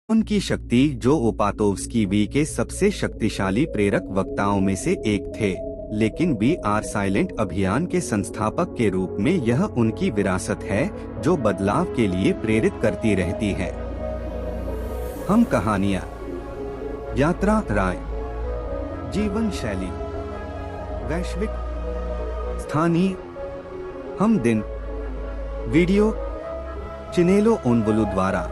उनकी शक्ति जो ओपातोव्स्की वी के सबसे शक्तिशाली प्रेरक वक्ताओं में से एक थे, लेकिन बी आर साइलेंट अभियान के संस्थापक के रूप में यह उनकी विरासत है जो बदलाव के लिए प्रेरित करती रहती है। हम कहानियाँ, यात्रा राय, जीवन शैली, वैश्विक, स्थानीय, हम दिन, वीडियो, चिनेलो ओनवुलु द्वारा।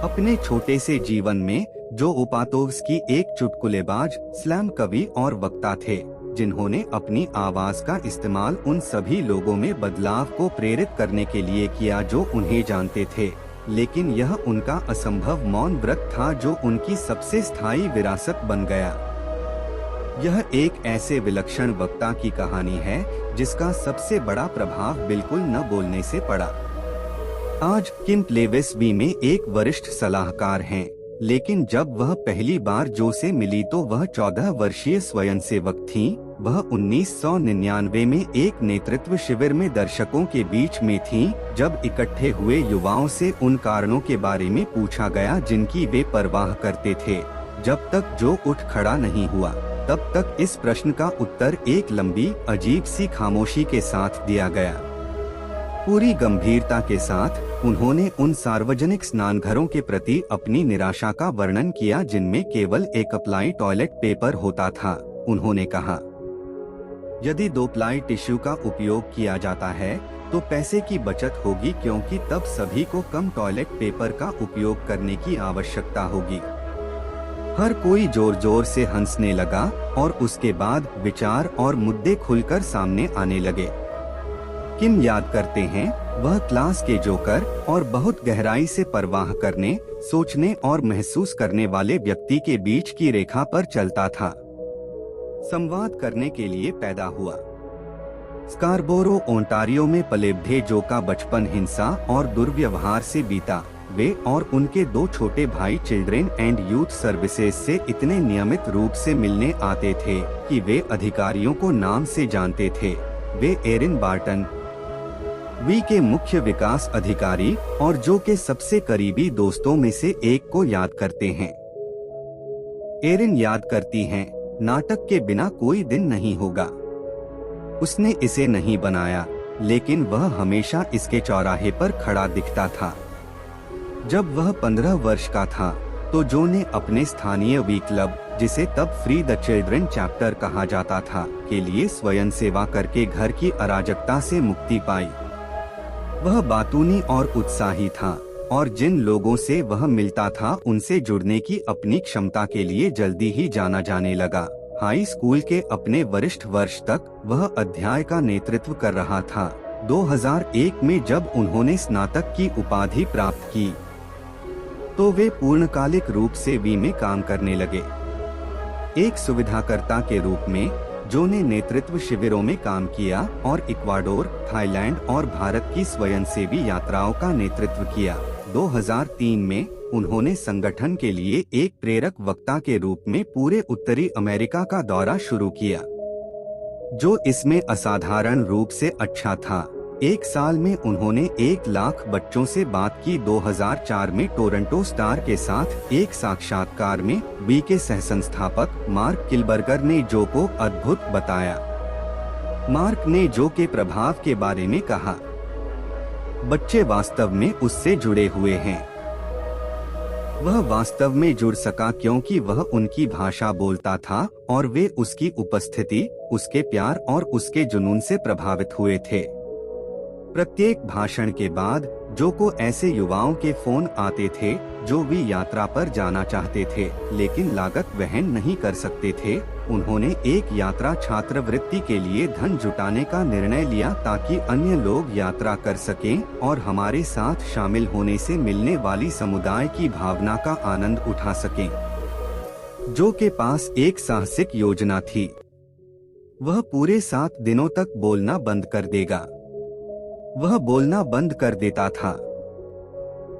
अपने छोटे से जीवन में जो ओपातोव्स्की एक चुटकुलेबाज, स्लैम कवि और वक्ता थे, जिन्होंने अपनी आवाज का इस्तेमाल उन सभी लोगों में बदलाव को प्रेरित करने के लिए किया जो उन्हें जानते थे, लेकिन यह उनका असंभव मौन व्रत था जो उनकी सबसे स्थायी विरासत बन गया। यह एक ऐसे विलक्षण वक्ता की कहानी है जिसका सबसे बड़ा प्रभाव बिल्कुल न बोलने से पड़ा। आज किम लेविस बी में एक वरिष्ठ सलाहकार हैं, लेकिन जब वह पहली बार जो से मिली तो वह 14 वर्षीय स्वयंसेवक थीं। वह 1999 में एक नेतृत्व शिविर में दर्शकों के बीच में थीं, जब इकट्ठे हुए युवाओं से उन कारणों के बारे में पूछा गया जिनकी वे परवाह करते थे। जब तक जो उठ खड़ा नहीं हुआ, तब तक इस प्रश्न का उत्तर एक लंबी अजीब सी खामोशी के साथ दिया गया। पूरी गंभीरता के साथ उन्होंने उन सार्वजनिक स्नानघरों के प्रति अपनी निराशा का वर्णन किया जिनमें केवल एक प्लाई टॉयलेट पेपर होता था। उन्होंने कहा, यदि 2 प्लाई टिश्यू का उपयोग किया जाता है तो पैसे की बचत होगी, क्योंकि तब सभी को कम टॉयलेट पेपर का उपयोग करने की आवश्यकता होगी। हर कोई जोर जोर से हंसने लगा और उसके बाद विचार और मुद्दे खुलकर सामने आने लगे। किम याद करते हैं, वह क्लास के जोकर और बहुत गहराई से परवाह करने, सोचने और महसूस करने वाले व्यक्ति के बीच की रेखा पर चलता था। संवाद करने के लिए पैदा हुआ। स्कारबोरो ओंटारियो में पले-बढ़े जो का बचपन हिंसा और दुर्व्यवहार से बीता। वे और उनके 2 छोटे भाई चिल्ड्रेन एंड यूथ सर्विसेज से इतने नियमित रूप से मिलने आते थे कि वे अधिकारियों को नाम से जानते थे। वे एरिन बार्टन, वी के मुख्य विकास अधिकारी और जो के सबसे करीबी दोस्तों में से एक को याद करते हैं। एरिन याद करती हैं, नाटक के बिना कोई दिन नहीं होगा। उसने इसे नहीं बनाया, लेकिन वह हमेशा इसके चौराहे पर खड़ा दिखता था। जब वह 15 वर्ष का था तो जो ने अपने स्थानीय वी क्लब, जिसे तब फ्री द चिल्ड्रन चैप्टर कहा जाता था, के लिए स्वयं सेवा करके घर की अराजकता से मुक्ति पाई। वह बातूनी और उत्साही था और जिन लोगों से वह मिलता था उनसे जुड़ने की अपनी क्षमता के लिए जल्दी ही जाना जाने लगा। हाई स्कूल के अपने वरिष्ठ वर्ष तक वह अध्याय का नेतृत्व कर रहा था। 2001 में जब उन्होंने स्नातक की उपाधि प्राप्त की तो वे पूर्णकालिक रूप से वी में काम करने लगे। एक सुविधाकर्ता के रूप में जो ने नेतृत्व शिविरों में काम किया और इक्वाडोर, थाईलैंड और भारत की स्वयंसेवी यात्राओं का नेतृत्व किया। 2003 में उन्होंने संगठन के लिए एक प्रेरक वक्ता के रूप में पूरे उत्तरी अमेरिका का दौरा शुरू किया, जो इसमें असाधारण रूप से अच्छा था। एक साल में उन्होंने 1 लाख बच्चों से बात की। 2004 में टोरंटो स्टार के साथ एक साक्षात्कार में वी के सहसंस्थापक मार्क किलबर्गर ने जो को अद्भुत बताया। मार्क ने जो के प्रभाव के बारे में कहा, बच्चे वास्तव में उससे जुड़े हुए हैं। वह वास्तव में जुड़ सका क्योंकि वह उनकी भाषा बोलता था और वे उसकी उपस्थिति, उसके प्यार और उसके जुनून से प्रभावित हुए थे। प्रत्येक भाषण के बाद जो को ऐसे युवाओं के फोन आते थे जो भी यात्रा पर जाना चाहते थे लेकिन लागत वहन नहीं कर सकते थे। उन्होंने एक यात्रा छात्रवृत्ति के लिए धन जुटाने का निर्णय लिया ताकि अन्य लोग यात्रा कर सकें और हमारे साथ शामिल होने से मिलने वाली समुदाय की भावना का आनंद उठा सकें। जो के पास एक साहसिक योजना थी। वह पूरे 7 दिनों तक बोलना बंद कर देगा। वह बोलना बंद कर देता था।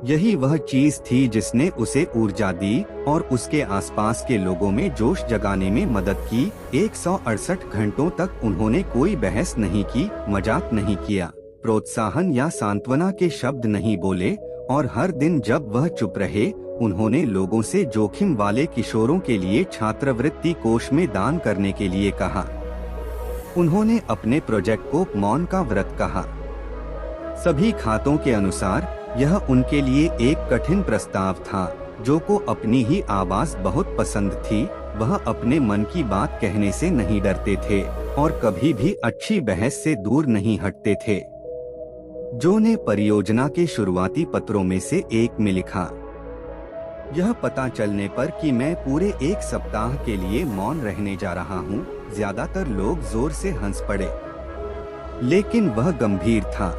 यही वह चीज थी जिसने उसे ऊर्जा दी और उसके आसपास के लोगों में जोश जगाने में मदद की। 168 घंटों तक उन्होंने कोई बहस नहीं की, मजाक नहीं किया, प्रोत्साहन या सांत्वना के शब्द नहीं बोले और हर दिन जब वह चुप रहे उन्होंने लोगों से जोखिम वाले किशोरों के लिए छात्रवृत्ति कोष में दान करने के लिए कहा। उन्होंने अपने प्रोजेक्ट को मौन का व्रत कहा। सभी खातों के अनुसार यह उनके लिए एक कठिन प्रस्ताव था। जो को अपनी ही आवाज बहुत पसंद थी, वह अपने मन की बात कहने से नहीं डरते थे और कभी भी अच्छी बहस से दूर नहीं हटते थे। जो ने परियोजना के शुरुआती पत्रों में से एक में लिखा, यह पता चलने पर कि मैं पूरे एक सप्ताह के लिए मौन रहने जा रहा हूँ, ज्यादातर लोग जोर से हंस पड़े, लेकिन वह गंभीर था।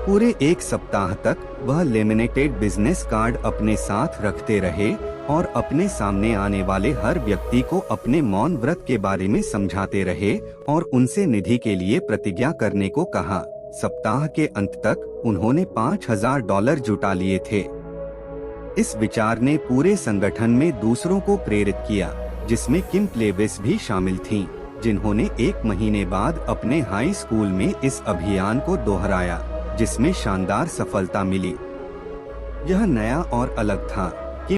पूरे एक सप्ताह तक वह लेमिनेटेड बिजनेस कार्ड अपने साथ रखते रहे और अपने सामने आने वाले हर व्यक्ति को अपने मौन व्रत के बारे में समझाते रहे और उनसे निधि के लिए प्रतिज्ञा करने को कहा। सप्ताह के अंत तक उन्होंने $5000 जुटा लिए थे। इस विचार ने पूरे संगठन में दूसरों को प्रेरित किया, जिसमें किम क्लेविस भी शामिल थीं, जिन्होंने 1 महीने बाद अपने हाई स्कूल में इस अभियान को दोहराया, जिसमें शानदार सफलता मिली। यह नया और अलग था।